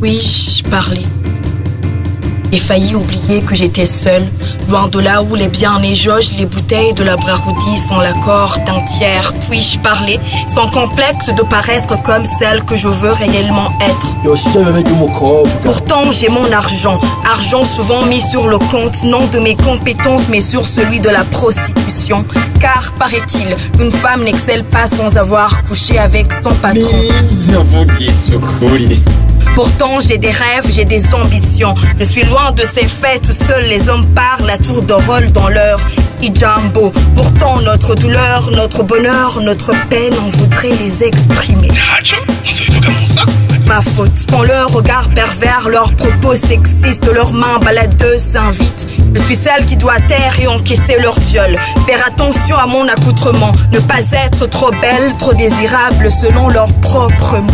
Puis-je parler? J'ai failli oublier que j'étais seule, loin de là où les biens-nés jaugent les bouteilles de la Braroudi sans l'accord d'un tiers. Puis-je parler sans complexe de paraître comme celle que je veux réellement être? Pourtant j'ai mon argent souvent mis sur le compte, non de mes compétences mais sur celui de la prostitution. Car, paraît-il, une femme n'excelle pas sans avoir couché avec son patron. Pourtant j'ai des rêves, j'ai des ambitions. Je suis loin de ces faits où seuls les hommes parlent à tour de rôle dans leur hijambo. Pourtant notre douleur, notre bonheur, notre peine, on voudrait les exprimer. Ma faute. Quand leur regard pervers, leurs propos sexistes, leurs mains baladeuses s'invitent. Je suis celle qui doit taire et encaisser leur viol. Faire attention à mon accoutrement. Ne pas être trop belle, trop désirable selon leurs propres mots.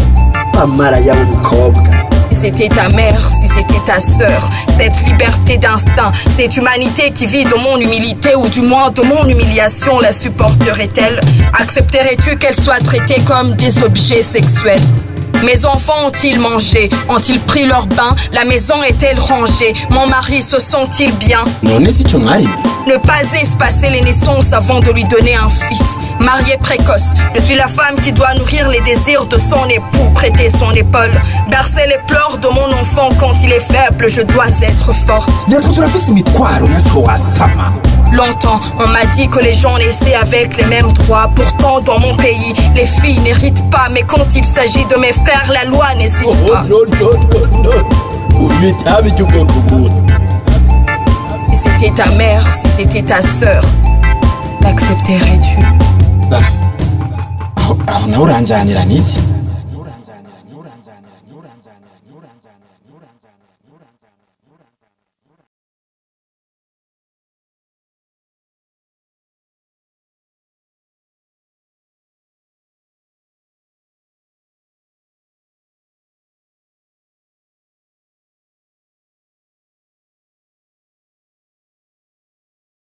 Si c'était ta mère, si c'était ta sœur, cette liberté d'instinct, cette humanité qui vit de mon humilité ou du moins de mon humiliation, la supporterait-elle? Accepterais-tu qu'elle soit traitée comme des objets sexuels? Mes enfants ont-ils mangé? Ont-ils pris leur bain? La maison est-elle rangée? Mon mari se sent-il bien? Ne pas espacer les naissances avant de lui donner un fils. Mariée précoce, je suis la femme qui doit nourrir les désirs de son époux, prêter son épaule, bercer les pleurs de mon enfant quand il est faible, je dois être forte. Longtemps, on m'a dit que les gens naissaient avec les mêmes droits. Pourtant, dans mon pays, les filles n'héritent pas. Mais quand il s'agit de mes frères, la loi n'hésite pas. Si c'était ta mère, si c'était ta sœur, l'accepterais-tu?